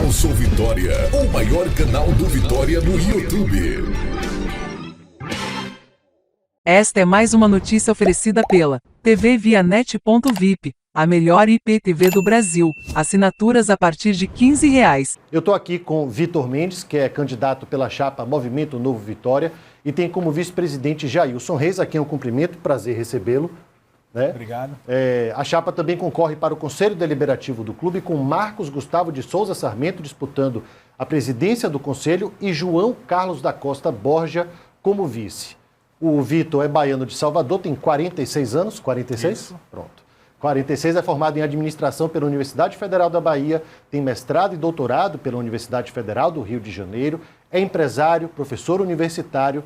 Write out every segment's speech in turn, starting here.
Canal Sou Vitória, o maior canal do Vitória no YouTube. Esta é mais uma notícia oferecida pela TV Vianet.vip, a melhor IPTV do Brasil. Assinaturas a partir de R$15. Eu estou aqui com Vitor Mendes, que é candidato pela chapa Movimento Novo Vitória, e tem como vice-presidente Jailson Reis, a quem eu cumprimento, prazer recebê-lo. Né? Obrigado. A chapa também concorre para o Conselho Deliberativo do clube, com Marcos Gustavo de Souza Sarmento disputando a presidência do Conselho e João Carlos da Costa Borja como vice. O Vitor é baiano de Salvador, tem 46 anos, 46? Isso. Pronto. 46, é formado em administração pela Universidade Federal da Bahia, tem mestrado e doutorado pela Universidade Federal do Rio de Janeiro, é empresário, professor universitário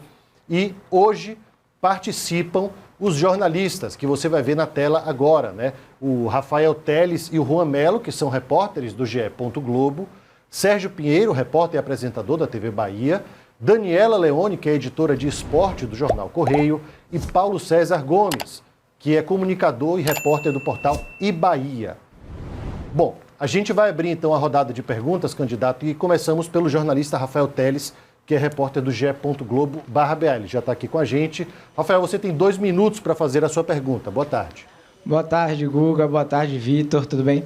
e hoje participam os jornalistas, que você vai ver na tela agora, né? O Rafael Teles e o Juan Melo, que são repórteres do GE. Globo, Sérgio Pinheiro, repórter e apresentador da TV Bahia, Daniela Leone, que é editora de esporte do Jornal Correio, e Paulo César Gomes, que é comunicador e repórter do portal iBahia. Bom, a gente vai abrir então a rodada de perguntas, candidato, e começamos pelo jornalista Rafael Teles, que é repórter do GE. Globo/BA. Ele já está aqui com a gente. Rafael, você tem 2 minutos para fazer a sua pergunta. Boa tarde. Boa tarde, Guga. Boa tarde, Vitor. Tudo bem?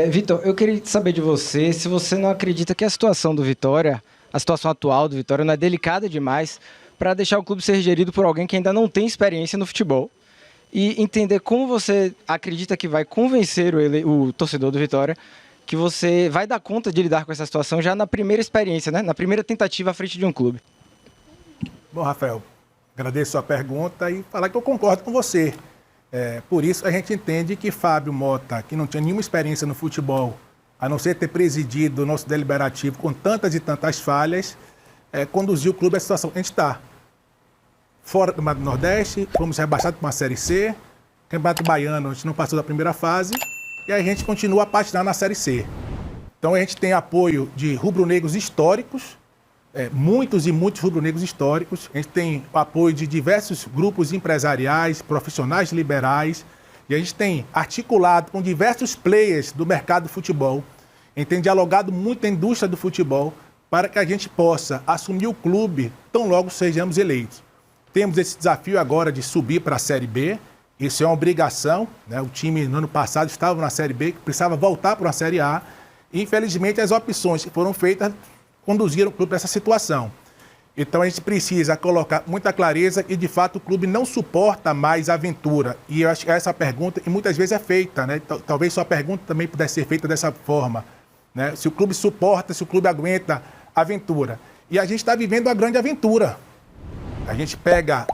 Vitor, eu queria saber de você se você não acredita que a situação do Vitória, a situação atual do Vitória, não é delicada demais para deixar o clube ser gerido por alguém que ainda não tem experiência no futebol. E entender como você acredita que vai convencer o torcedor do Vitória que você vai dar conta de lidar com essa situação já na primeira experiência, né? Na primeira tentativa à frente de um clube. Bom, Rafael, agradeço a sua pergunta e falar que eu concordo com você. Por isso a gente entende que Fábio Mota, que não tinha nenhuma experiência no futebol, a não ser ter presidido o nosso deliberativo com tantas e tantas falhas, conduziu o clube a situação. A gente está fora do Nordeste, fomos rebaixados para uma Série C, Campeonato Baiano a gente não passou da primeira fase, e a gente continua a patinar na Série C. Então a gente tem apoio de rubro-negros históricos, muitos e muitos rubro-negros históricos. A gente tem o apoio de diversos grupos empresariais, profissionais liberais. E a gente tem articulado com diversos players do mercado do futebol. A gente tem dialogado muito com a indústria do futebol para que a gente possa assumir o clube tão logo sejamos eleitos. Temos esse desafio agora de subir para a Série B. Isso é uma obrigação, né? O time no ano passado estava na Série B, precisava voltar para a Série A. E, infelizmente, as opções que foram feitas conduziram o clube para essa situação. Então, a gente precisa colocar muita clareza e, de fato, o clube não suporta mais a aventura. E eu acho que essa pergunta, e muitas vezes é feita, né? Talvez sua pergunta também pudesse ser feita dessa forma, né? Se o clube suporta, se o clube aguenta a aventura. E a gente está vivendo uma grande aventura. A gente pega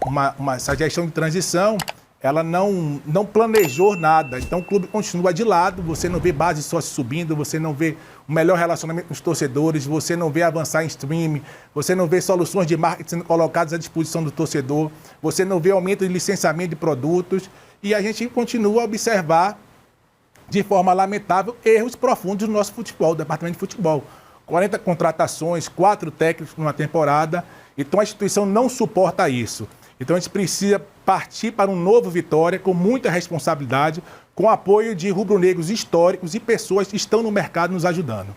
essa gestão de transição, ela não planejou nada. Então o clube continua de lado, você não vê base sócio subindo, você não vê o melhor relacionamento com os torcedores, você não vê avançar em streaming, você não vê soluções de marketing sendo colocadas à disposição do torcedor, você não vê aumento de licenciamento de produtos e a gente continua a observar de forma lamentável erros profundos no nosso futebol, do departamento de futebol. 40 contratações, 4 técnicos numa temporada, então a instituição não suporta isso. Então a gente precisa partir para um novo Vitória com muita responsabilidade, com apoio de rubro-negros históricos e pessoas que estão no mercado nos ajudando.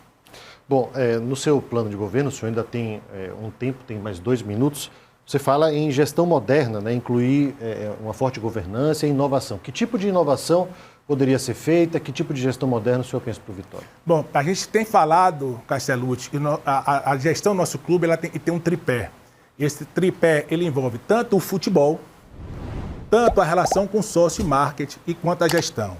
Bom, no seu plano de governo, o senhor ainda tem um tempo, tem mais 2 minutos, você fala em gestão moderna, né, incluir uma forte governança e inovação. Que tipo de inovação poderia ser feita? Que tipo de gestão moderna o senhor pensa para o Vitória? Bom, a gente tem falado, Castellucci, que a gestão do nosso clube ela tem um tripé. Esse tripé, ele envolve tanto o futebol, tanto a relação com sócio e marketing e quanto a gestão.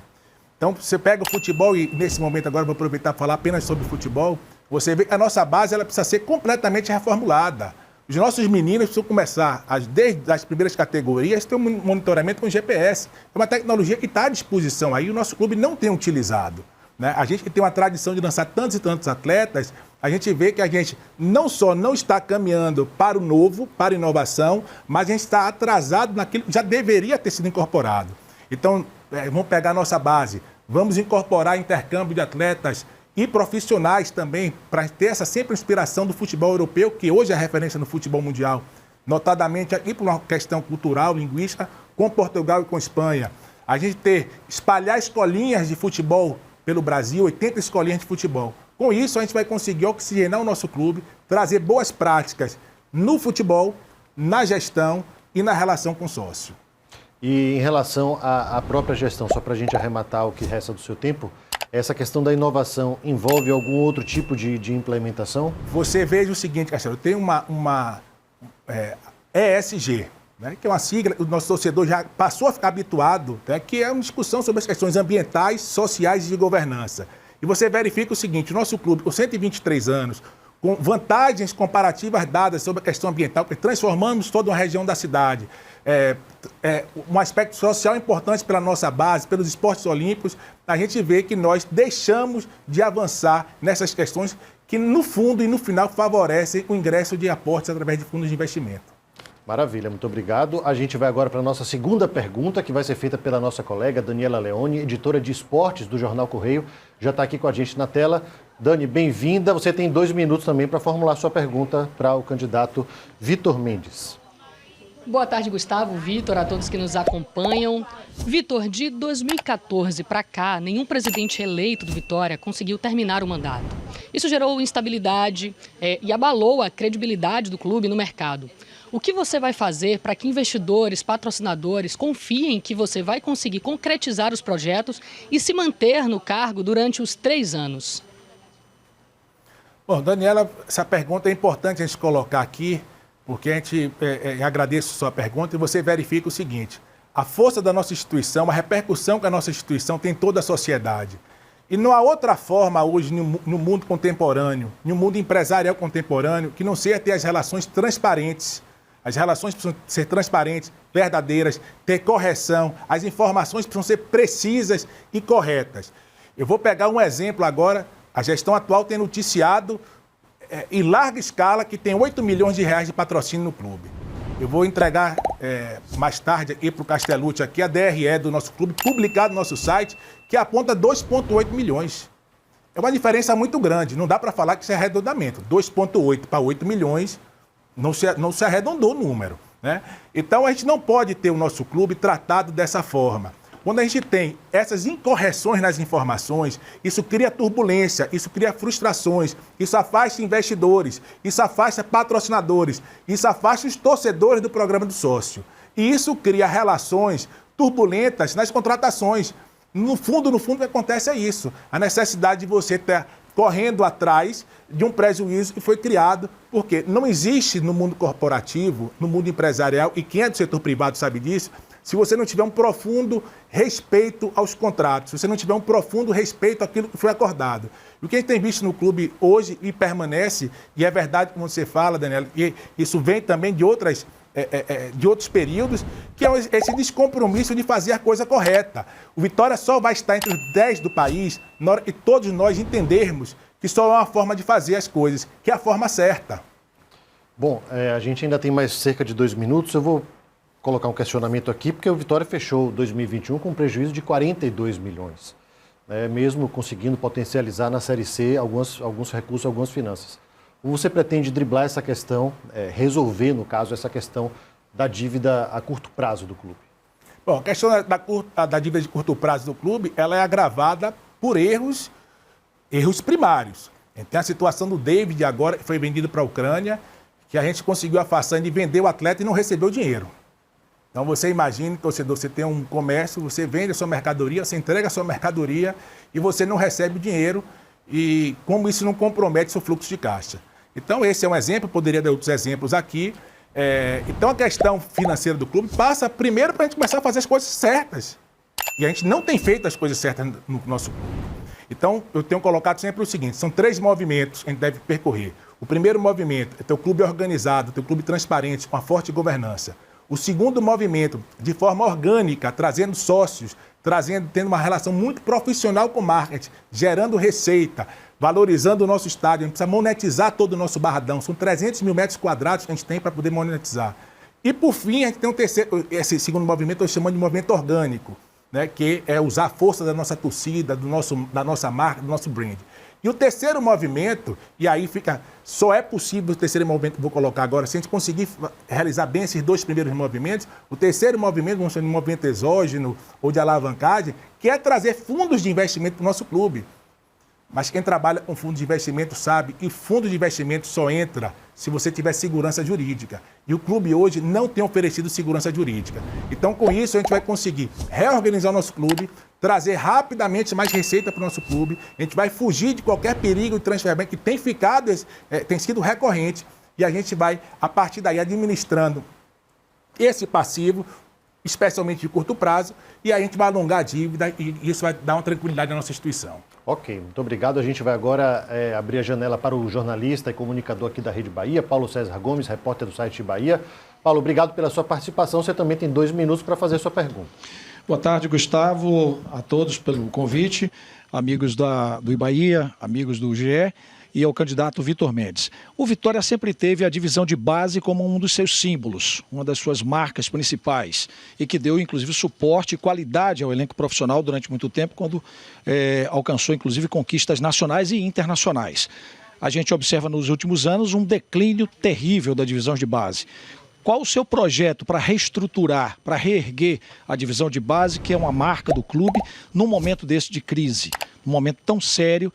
Então, você pega o futebol e, nesse momento agora, vou aproveitar para falar apenas sobre futebol, você vê que a nossa base ela precisa ser completamente reformulada. Os nossos meninos precisam começar, desde as primeiras categorias, ter um monitoramento com GPS. É uma tecnologia que está à disposição aí, o nosso clube não tem utilizado. Né? A gente que tem uma tradição de lançar tantos e tantos atletas, a gente vê que a gente não só não está caminhando para o novo, para a inovação, mas a gente está atrasado naquilo que já deveria ter sido incorporado. Então, vamos pegar a nossa base, vamos incorporar intercâmbio de atletas e profissionais também, para ter essa sempre inspiração do futebol europeu, que hoje é referência no futebol mundial, notadamente aqui por uma questão cultural, linguística, com Portugal e com Espanha. A gente espalhar escolinhas de futebol pelo Brasil, 80 escolinhas de futebol, Com isso, a gente vai conseguir oxigenar o nosso clube, trazer boas práticas no futebol, na gestão e na relação com o sócio. E em relação à própria gestão, só para a gente arrematar o que resta do seu tempo, essa questão da inovação envolve algum outro tipo de implementação? Você veja o seguinte, Castelo, tem uma ESG, né, que é uma sigla, o nosso torcedor já passou a ficar habituado, né, que é uma discussão sobre as questões ambientais, sociais e de governança. E você verifica o seguinte, o nosso clube, com 123 anos, com vantagens comparativas dadas sobre a questão ambiental, porque transformamos toda uma região da cidade, um aspecto social importante pela nossa base, pelos esportes olímpicos, a gente vê que nós deixamos de avançar nessas questões que, no fundo e no final, favorecem o ingresso de aportes através de fundos de investimento. Maravilha, muito obrigado. A gente vai agora para a nossa segunda pergunta, que vai ser feita pela nossa colega Daniela Leone, editora de esportes do Jornal Correio. Já está aqui com a gente na tela. Dani, bem-vinda. Você tem 2 minutos também para formular sua pergunta para o candidato Vitor Mendes. Boa tarde, Gustavo, Vitor, a todos que nos acompanham. Vitor, de 2014 para cá, nenhum presidente eleito do Vitória conseguiu terminar o mandato. Isso gerou instabilidade e abalou a credibilidade do clube no mercado. O que você vai fazer para que investidores, patrocinadores confiem que você vai conseguir concretizar os projetos e se manter no cargo durante os 3 anos? Bom, Daniela, essa pergunta é importante a gente colocar aqui, porque a gente agradeço a sua pergunta e você verifica o seguinte, a força da nossa instituição, a repercussão que a nossa instituição tem em toda a sociedade. E não há outra forma hoje no mundo contemporâneo, no mundo empresarial contemporâneo, que não seja ter as relações transparentes. As relações precisam ser transparentes, verdadeiras, ter correção, as informações precisam ser precisas e corretas. Eu vou pegar um exemplo agora, a gestão atual tem noticiado em larga escala que tem 8 milhões de reais de patrocínio no clube. Eu vou entregar mais tarde aqui para o Castellucci aqui a DRE do nosso clube, publicado no nosso site, que aponta 2,8 milhões. É uma diferença muito grande, não dá para falar que isso é arredondamento. 2,8 para 8 milhões, não se arredondou o número, né? Então a gente não pode ter o nosso clube tratado dessa forma. Quando a gente tem essas incorreções nas informações, isso cria turbulência, isso cria frustrações, isso afasta investidores, isso afasta patrocinadores, isso afasta os torcedores do programa do sócio. E isso cria relações turbulentas nas contratações. No fundo, o que acontece é isso. A necessidade de você estar correndo atrás de um prejuízo que foi criado, porque não existe no mundo corporativo, no mundo empresarial, e quem é do setor privado sabe disso, se você não tiver um profundo respeito aos contratos, se você não tiver um profundo respeito àquilo que foi acordado. E o que a gente tem visto no clube hoje e permanece, e é verdade como você fala, Daniela, e isso vem também de outros períodos, que é esse descompromisso de fazer a coisa correta. O Vitória só vai estar entre os 10 do país na hora que todos nós entendermos que só há uma forma de fazer as coisas, que é a forma certa. Bom, a gente ainda tem mais cerca de 2 minutos. Eu vou colocar um questionamento aqui, porque o Vitória fechou 2021 com um prejuízo de 42 milhões, né, mesmo conseguindo potencializar na Série C alguns recursos, algumas finanças. Como você pretende driblar essa questão, resolver, no caso, essa questão da dívida a curto prazo do clube? Bom, a questão da dívida de curto prazo do clube, ela é agravada por erros primários. Tem a situação do David agora, que foi vendido para a Ucrânia, que a gente conseguiu a façanha de vender o atleta e não recebeu dinheiro. Então você imagine, torcedor, você tem um comércio, você vende a sua mercadoria, você entrega a sua mercadoria e você não recebe o dinheiro, e como isso não compromete seu fluxo de caixa. Então esse é um exemplo, poderia dar outros exemplos aqui. Então a questão financeira do clube passa primeiro para a gente começar a fazer as coisas certas. E a gente não tem feito as coisas certas no nosso clube. Então eu tenho colocado sempre o seguinte, são 3 movimentos que a gente deve percorrer. O primeiro movimento é ter o clube organizado, ter o clube transparente, com uma forte governança. O segundo movimento, de forma orgânica, trazendo sócios, tendo uma relação muito profissional com o marketing, gerando receita, valorizando o nosso estádio. A gente precisa monetizar todo o nosso barradão. São 300 mil metros quadrados que a gente tem para poder monetizar. E, por fim, a gente tem esse segundo movimento, eu chamo de movimento orgânico, né, que é usar a força da nossa torcida, da nossa marca, do nosso brand. E o terceiro movimento, e aí só é possível o terceiro movimento que vou colocar agora, se a gente conseguir realizar bem esses 2 primeiros movimentos, o terceiro movimento, vamos chamar de movimento exógeno ou de alavancagem, que é trazer fundos de investimento para o nosso clube. Mas quem trabalha com fundo de investimento sabe que fundo de investimento só entra se você tiver segurança jurídica. E o clube hoje não tem oferecido segurança jurídica. Então, com isso, a gente vai conseguir reorganizar o nosso clube, trazer rapidamente mais receita para o nosso clube. A gente vai fugir de qualquer perigo de transferimento que tem sido recorrente. E a gente vai, a partir daí, administrando esse passivo, especialmente de curto prazo, e aí a gente vai alongar a dívida e isso vai dar uma tranquilidade à nossa instituição. Ok, muito obrigado. A gente vai agora abrir a janela para o jornalista e comunicador aqui da Rede Bahia, Paulo César Gomes, repórter do site Bahia. Paulo, obrigado pela sua participação. Você também tem 2 minutos para fazer sua pergunta. Boa tarde, Gustavo, a todos pelo convite, amigos do Ibaía, amigos do GE e ao candidato Vitor Mendes. O Vitória sempre teve a divisão de base como um dos seus símbolos, uma das suas marcas principais, e que deu, inclusive, suporte e qualidade ao elenco profissional durante muito tempo, quando alcançou, inclusive, conquistas nacionais e internacionais. A gente observa nos últimos anos um declínio terrível da divisão de base. Qual o seu projeto para reestruturar, para reerguer a divisão de base, que é uma marca do clube, num momento desse de crise, num momento tão sério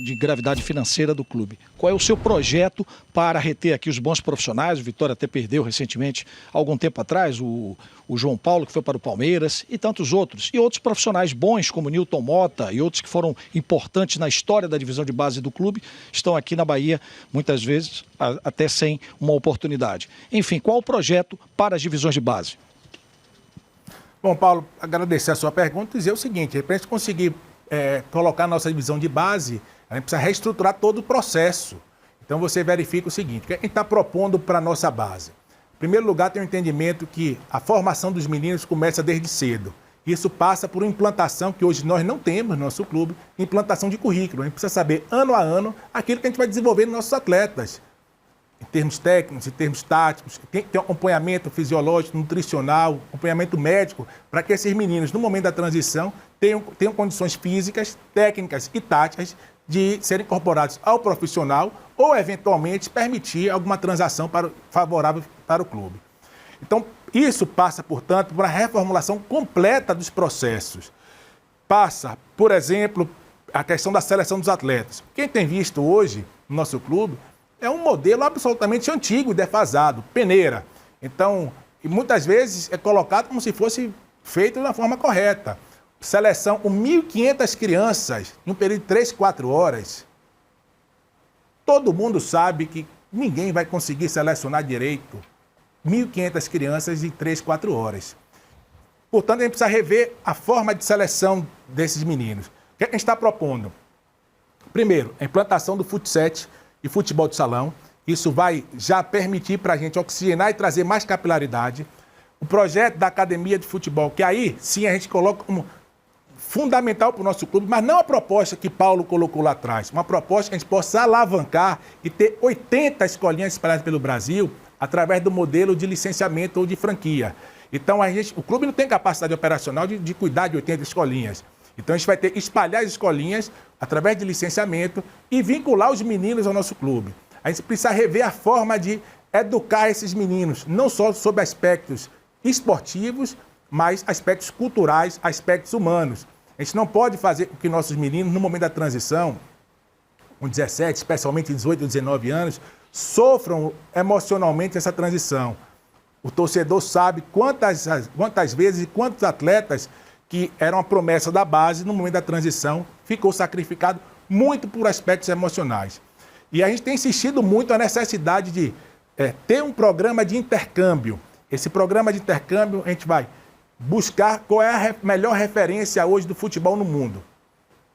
de gravidade financeira do clube? Qual é o seu projeto para reter aqui os bons profissionais? O Vitória até perdeu recentemente, algum tempo atrás, o João Paulo, que foi para o Palmeiras, e tantos outros. E outros profissionais bons, como Nilton Mota, e outros que foram importantes na história da divisão de base do clube, estão aqui na Bahia, muitas vezes, até sem uma oportunidade. Enfim, qual o projeto para as divisões de base? Bom, Paulo, agradecer a sua pergunta e dizer o seguinte: para a gente conseguir colocar a nossa divisão de base, a gente precisa reestruturar todo o processo. Então você verifica o seguinte: o que a gente está propondo para a nossa base? Em primeiro lugar, tem o entendimento que a formação dos meninos começa desde cedo. Isso passa por uma implantação que hoje nós não temos no nosso clube, implantação de currículo. A gente precisa saber, ano a ano, aquilo que a gente vai desenvolver nos nossos atletas. Em termos técnicos, em termos táticos, tem um acompanhamento fisiológico, nutricional, acompanhamento médico, para que esses meninos, no momento da transição, tenham condições físicas, técnicas e táticas de serem incorporados ao profissional ou, eventualmente, permitir alguma transação favorável para o clube. Então, isso passa, portanto, por uma reformulação completa dos processos. Passa, por exemplo, a questão da seleção dos atletas. Quem tem visto hoje no nosso clube é um modelo absolutamente antigo e defasado, peneira. Então, e muitas vezes é colocado como se fosse feito da forma correta. Seleção com 1.500 crianças em um período de 3, 4 horas. Todo mundo sabe que ninguém vai conseguir selecionar direito 1.500 crianças em 3, 4 horas. Portanto, a gente precisa rever a forma de seleção desses meninos. O que a gente está propondo? Primeiro, a implantação do fut7 e futebol de salão. Isso vai já permitir para a gente oxigenar e trazer mais capilaridade. O projeto da academia de futebol, que aí sim a gente coloca como fundamental para o nosso clube, mas não a proposta que Paulo colocou lá atrás. Uma proposta que a gente possa alavancar e ter 80 escolinhas espalhadas pelo Brasil através do modelo de licenciamento ou de franquia. Então, o clube não tem capacidade operacional de cuidar de 80 escolinhas. Então, a gente vai ter que espalhar as escolinhas através de licenciamento e vincular os meninos ao nosso clube. A gente precisa rever a forma de educar esses meninos, não só sobre aspectos esportivos, mas aspectos culturais, aspectos humanos. A gente não pode fazer com que nossos meninos, no momento da transição, com 17, especialmente 18, 19 anos, sofram emocionalmente essa transição. O torcedor sabe quantas vezes e quantos atletas que eram a promessa da base, no momento da transição, ficou sacrificado muito por aspectos emocionais. E a gente tem insistido muito na necessidade de ter um programa de intercâmbio. Esse programa de intercâmbio, a gente vai buscar qual é a melhor referência hoje do futebol no mundo.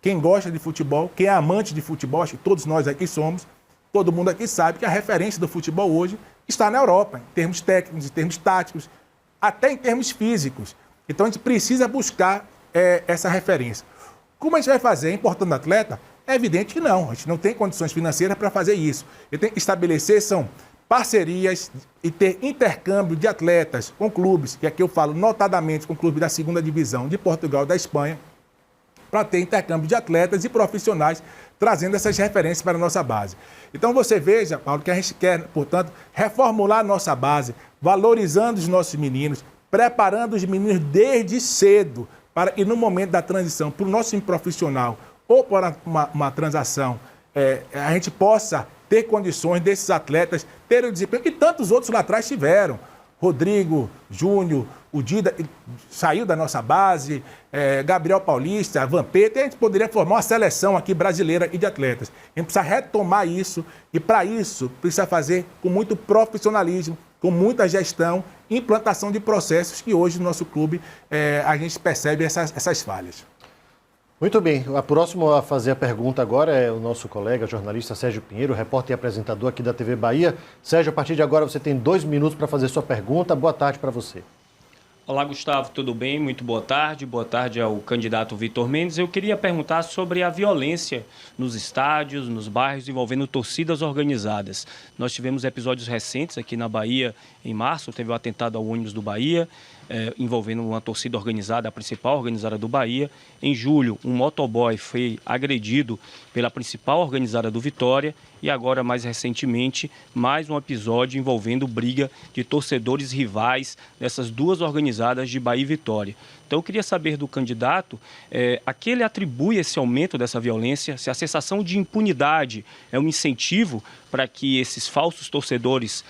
Quem gosta de futebol, quem é amante de futebol, acho que todos nós aqui somos, todo mundo aqui sabe que a referência do futebol hoje está na Europa, em termos técnicos, em termos táticos, até em termos físicos. Então a gente precisa buscar essa referência. Como a gente vai fazer importando atleta? É evidente que não, a gente não tem condições financeiras para fazer isso. Ele tem que estabelecer parcerias e ter intercâmbio de atletas com clubes, e aqui eu falo notadamente com clubes da segunda divisão de Portugal e da Espanha, para ter intercâmbio de atletas e profissionais, trazendo essas referências para a nossa base. Então você veja, Paulo, que a gente quer, portanto, reformular a nossa base, valorizando os nossos meninos, preparando os meninos desde cedo, para que no momento da transição para o nosso profissional ou por uma transação, a gente possa ter condições desses atletas terem o desempenho que tantos outros lá atrás tiveram. Rodrigo, Júnior, o Dida saiu da nossa base, Gabriel Paulista, Vampeta, a gente poderia formar uma seleção aqui brasileira e de atletas. A gente precisa retomar isso e, para isso, precisa fazer com muito profissionalismo, com muita gestão e implantação de processos que hoje no nosso clube a gente percebe essas falhas. Muito bem, o próximo a fazer a pergunta agora é o nosso colega jornalista Sérgio Pinheiro, repórter e apresentador aqui da TV Bahia. Sérgio, a partir de agora você tem 2 minutos para fazer sua pergunta. Boa tarde para você. Olá, Gustavo, tudo bem? Muito boa tarde. Boa tarde ao candidato Vitor Mendes. Eu queria perguntar sobre a violência nos estádios, nos bairros, envolvendo torcidas organizadas. Nós tivemos episódios recentes aqui na Bahia, em março, teve o atentado ao ônibus do Bahia, envolvendo uma torcida organizada, a principal organizada do Bahia. Em julho, um motoboy foi agredido pela principal organizada do Vitória e agora, mais recentemente, mais um episódio envolvendo briga de torcedores rivais dessas duas organizadas de Bahia e Vitória. Então, eu queria saber do candidato a que ele atribui esse aumento dessa violência, se a sensação de impunidade é um incentivo para que esses falsos torcedores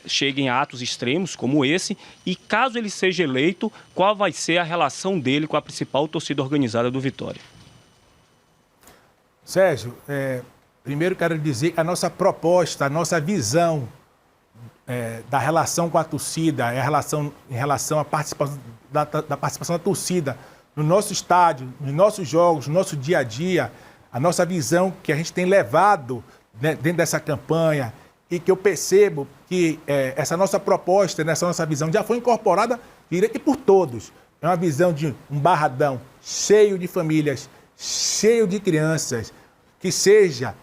cheguem a atos extremos como esse, e caso ele seja eleito, qual vai ser a relação dele com a principal torcida organizada do Vitória? Sérgio, primeiro quero dizer que a nossa proposta, a nossa visão da relação com a torcida, em relação à participação da participação da torcida no nosso estádio, nos nossos jogos, no nosso dia a dia, a nossa visão que a gente tem levado dentro dessa campanha, e que eu percebo que essa nossa proposta, essa nossa visão já foi incorporada direito por todos. É uma visão de um Barradão cheio de famílias, cheio de crianças, que seja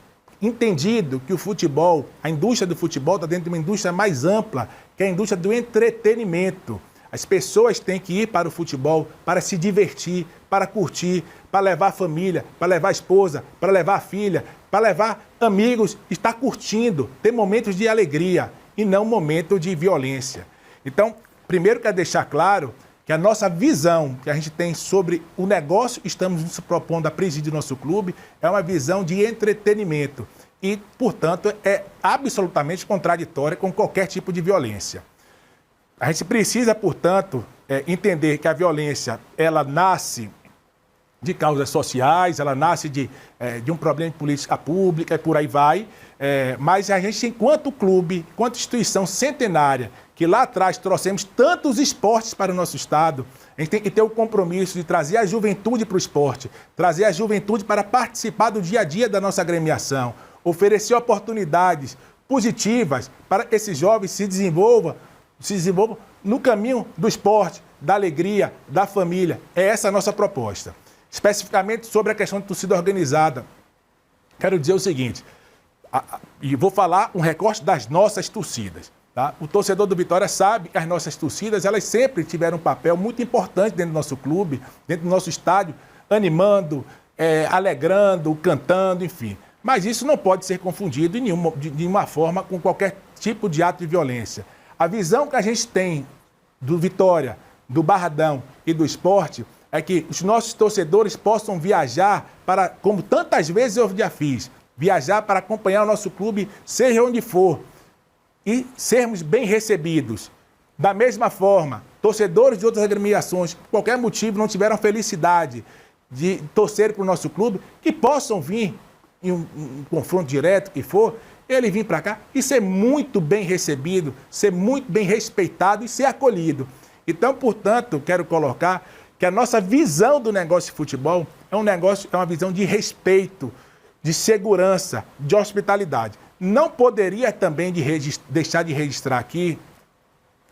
entendido que o futebol, a indústria do futebol está dentro de uma indústria mais ampla, que é a indústria do entretenimento. As pessoas têm que ir para o futebol para se divertir, para curtir, para levar a família, para levar a esposa, para levar a filha, para levar amigos, estar curtindo, ter momentos de alegria e não momento de violência. Então, primeiro quero deixar claro que a nossa visão que a gente tem sobre o negócio que estamos nos propondo a presidir nosso clube é uma visão de entretenimento e, portanto, é absolutamente contraditória com qualquer tipo de violência. A gente precisa, portanto, entender que a violência, ela nasce de causas sociais, ela nasce de um problema de política pública e por aí vai, mas a gente, enquanto clube, enquanto instituição centenária, que lá atrás trouxemos tantos esportes para o nosso estado, a gente tem que ter o compromisso de trazer a juventude para o esporte, trazer a juventude para participar do dia a dia da nossa agremiação, oferecer oportunidades positivas para que esses jovens se desenvolvam no caminho do esporte, da alegria, da família. É essa a nossa proposta. Especificamente sobre a questão de torcida organizada, quero dizer o seguinte, e vou falar um recorte das nossas torcidas. Tá? O torcedor do Vitória sabe que as nossas torcidas, elas sempre tiveram um papel muito importante dentro do nosso clube, dentro do nosso estádio, animando, alegrando, cantando, enfim. Mas isso não pode ser confundido de nenhuma forma com qualquer tipo de ato de violência. A visão que a gente tem do Vitória, do Barradão e do esporte é que os nossos torcedores possam viajar para, como tantas vezes eu já fiz, viajar para acompanhar o nosso clube, seja onde for, e sermos bem recebidos. Da mesma forma, torcedores de outras agremiações, por qualquer motivo, não tiveram a felicidade de torcer para o nosso clube, que possam vir em um confronto direto que for, ele vir para cá e ser muito bem recebido, ser muito bem respeitado e ser acolhido. Então, portanto, quero colocar que a nossa visão do negócio de futebol é uma visão de respeito, de segurança, de hospitalidade. Não poderia também deixar de registrar aqui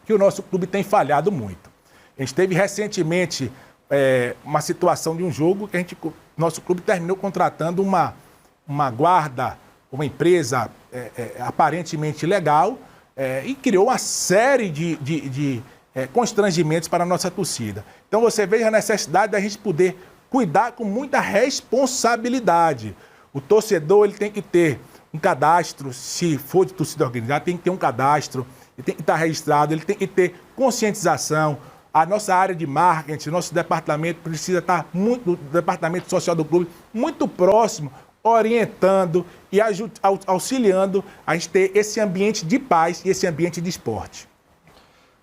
que o nosso clube tem falhado muito. A gente teve recentemente uma situação de um jogo que nosso clube terminou contratando uma guarda, uma empresa aparentemente legal, e criou uma série de constrangimentos para a nossa torcida. Então você veja a necessidade da gente poder cuidar com muita responsabilidade. O torcedor ele tem que ter um cadastro, se for de torcida organizada, tem que ter um cadastro, ele tem que estar registrado, ele tem que ter conscientização, A nossa área de marketing, nosso departamento precisa estar muito, o departamento social do clube, muito próximo, orientando e auxiliando a gente ter esse ambiente de paz e esse ambiente de esporte.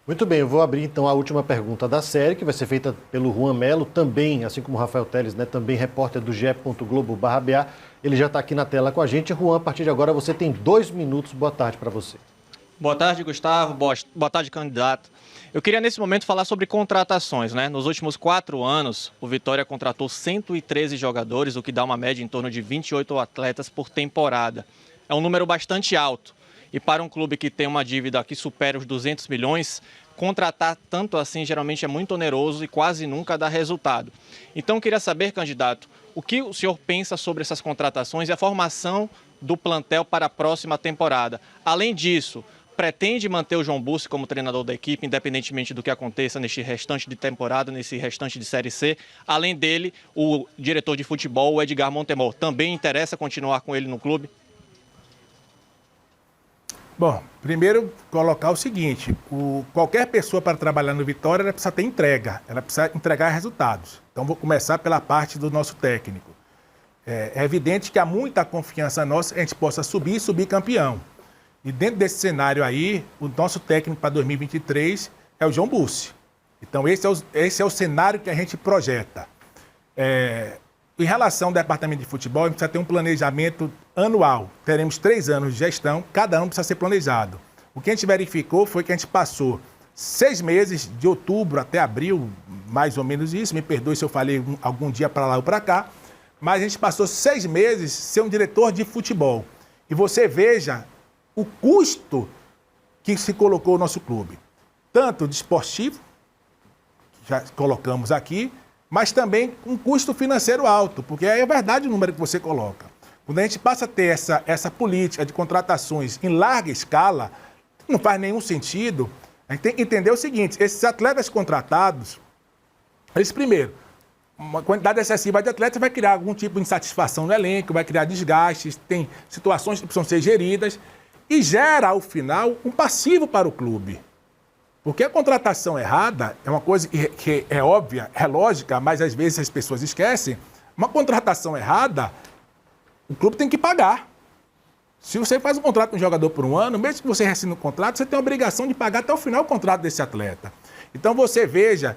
Muito bem, eu vou abrir então a última pergunta da série, que vai ser feita pelo Juan Melo, também, assim como o Rafael Teles, né, também repórter do ge.globo.br. Ele já está aqui na tela com a gente. Juan, a partir de agora você tem 2 minutos. Boa tarde para você. Boa tarde, Gustavo. Boa tarde, candidato. Eu queria, nesse momento, falar sobre contratações, né? Nos últimos 4 anos, o Vitória contratou 113 jogadores, o que dá uma média em torno de 28 atletas por temporada. É um número bastante alto. E para um clube que tem uma dívida que supera os 200 milhões, contratar tanto assim geralmente é muito oneroso e quase nunca dá resultado. Então, eu queria saber, candidato, o que o senhor pensa sobre essas contratações e a formação do plantel para a próxima temporada. Além disso, pretende manter o João Bussi como treinador da equipe, independentemente do que aconteça neste restante de temporada, nesse restante de Série C. Além dele, o diretor de futebol, o Edgar Montemor, também interessa continuar com ele no clube? Bom, primeiro colocar o seguinte, qualquer pessoa para trabalhar no Vitória, ela precisa ter entrega, ela precisa entregar resultados. Então vou começar pela parte do nosso técnico. É evidente que há muita confiança nossa que a gente possa subir campeão. E dentro desse cenário aí, o nosso técnico para 2023 é o João Bussi. Então esse é o cenário que a gente projeta. Em relação ao departamento de futebol, a gente precisa ter um planejamento anual. Teremos 3 anos de gestão, cada ano precisa ser planejado. O que a gente verificou foi que a gente passou 6 meses, de outubro até abril, mais ou menos isso, me perdoe se eu falei algum dia para lá ou para cá, mas a gente passou 6 meses ser um diretor de futebol. E você veja o custo que se colocou o nosso clube. Tanto de esportivo, que já colocamos aqui, mas também um custo financeiro alto, porque é verdade o número que você coloca. Quando a gente passa a ter essa política de contratações em larga escala, não faz nenhum sentido. A gente tem que entender o seguinte, esses atletas contratados, eles primeiro, uma quantidade excessiva de atletas vai criar algum tipo de insatisfação no elenco, vai criar desgastes, tem situações que precisam ser geridas e gera, ao final, um passivo para o clube. Porque a contratação errada é uma coisa que é óbvia, é lógica, mas às vezes as pessoas esquecem. Uma contratação errada, o clube tem que pagar. Se você faz um contrato com um jogador por 1 ano, mesmo que você rescinde o contrato, você tem a obrigação de pagar até o final o contrato desse atleta. Então você veja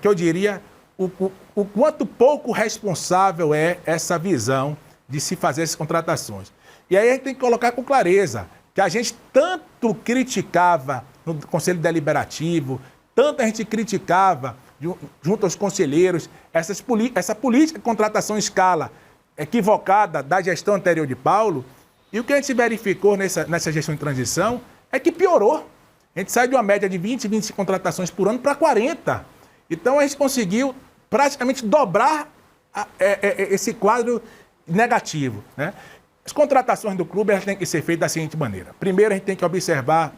que eu diria o quanto pouco responsável é essa visão de se fazer essas contratações. E aí a gente tem que colocar com clareza que a gente tanto criticava no Conselho Deliberativo, tanto a gente criticava junto aos conselheiros essa política de contratação em escala equivocada da gestão anterior de Paulo, e o que a gente verificou nessa gestão de transição é que piorou. A gente sai de uma média de 20, 25 contratações por ano para 40. Então a gente conseguiu praticamente dobrar esse quadro negativo, né? As contratações do clube elas têm que ser feitas da seguinte maneira. Primeiro, a gente tem que observar,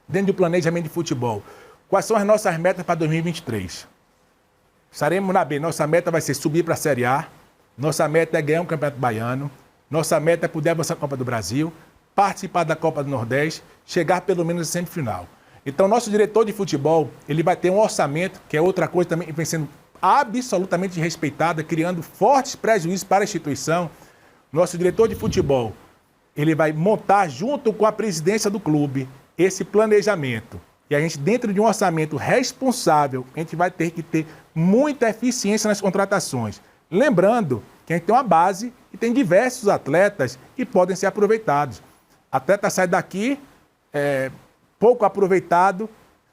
dentro do planejamento de futebol, quais são as nossas metas para 2023. Estaremos na B. Nossa meta vai ser subir para a Série A. Nossa meta é ganhar um Campeonato Baiano. Nossa meta é poder avançar na Copa do Brasil, participar da Copa do Nordeste, chegar pelo menos na semifinal. Então, nosso diretor de futebol, ele vai ter um orçamento, que é outra coisa também que vem sendo absolutamente respeitada, criando fortes prejuízos para a instituição. Nosso diretor de futebol, ele vai montar junto com a presidência do clube esse planejamento. E a gente, dentro de um orçamento responsável, a gente vai ter que ter muita eficiência nas contratações. Lembrando que a gente tem uma base e tem diversos atletas que podem ser aproveitados. Atleta sai daqui, pouco aproveitado,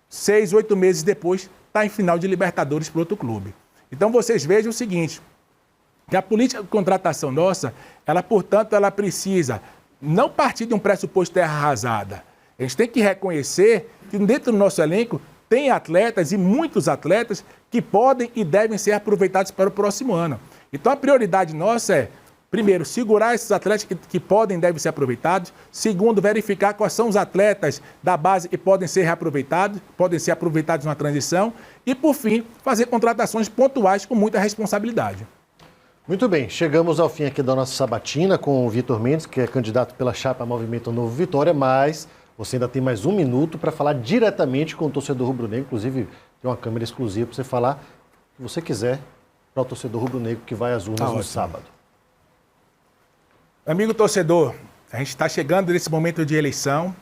6, 8 meses depois, está em final de Libertadores para outro clube. Então vocês vejam o seguinte, que a política de contratação nossa, ela, portanto, ela precisa não partir de um pressuposto terra arrasada. A gente tem que reconhecer que dentro do nosso elenco tem atletas e muitos atletas que podem e devem ser aproveitados para o próximo ano. Então a prioridade nossa é, primeiro, segurar esses atletas que podem e devem ser aproveitados. Segundo, verificar quais são os atletas da base que podem ser reaproveitados, podem ser aproveitados na transição. E, por fim, fazer contratações pontuais com muita responsabilidade. Muito bem, chegamos ao fim aqui da nossa sabatina com o Vitor Mendes, que é candidato pela chapa Movimento Novo Vitória, mas você ainda tem mais 1 minuto para falar diretamente com o torcedor rubro-negro, inclusive é uma câmera exclusiva para você falar o que você quiser para o torcedor rubro-negro que vai às urnas no sábado. Amigo torcedor, a gente está chegando nesse momento de eleição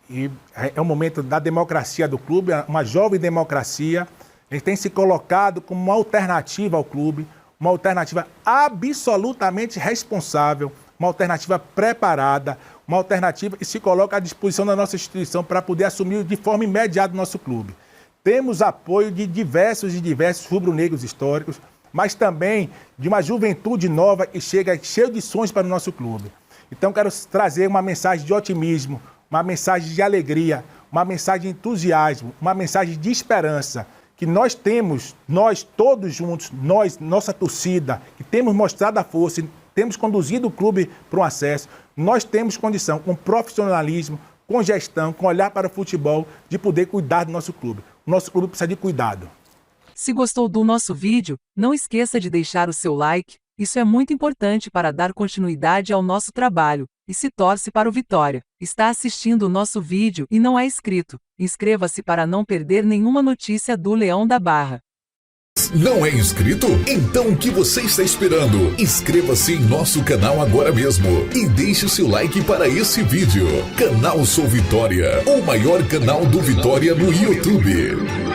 e é um momento da democracia do clube, uma jovem democracia. A gente tem se colocado como uma alternativa ao clube, uma alternativa absolutamente responsável, uma alternativa preparada, uma alternativa que se coloca à disposição da nossa instituição para poder assumir de forma imediata o nosso clube. Temos apoio de diversos rubro-negros históricos, mas também de uma juventude nova que chega cheio de sonhos para o nosso clube. Então quero trazer uma mensagem de otimismo, uma mensagem de alegria, uma mensagem de entusiasmo, uma mensagem de esperança, que nós temos, nós todos juntos, nossa torcida, que temos mostrado a força, temos conduzido o clube para um acesso, nós temos condição, com profissionalismo, com gestão, com olhar para o futebol, de poder cuidar do nosso clube. O nosso clube precisa de cuidado. Se gostou do nosso vídeo, não esqueça de deixar o seu like, isso é muito importante para dar continuidade ao nosso trabalho, e se torce para o Vitória. Está assistindo o nosso vídeo e não é inscrito? Inscreva-se para não perder nenhuma notícia do Leão da Barra. Não é inscrito? Então o que você está esperando? Inscreva-se em nosso canal agora mesmo e deixe o seu like para esse vídeo. Canal Sou Vitória, o maior canal do Vitória no YouTube.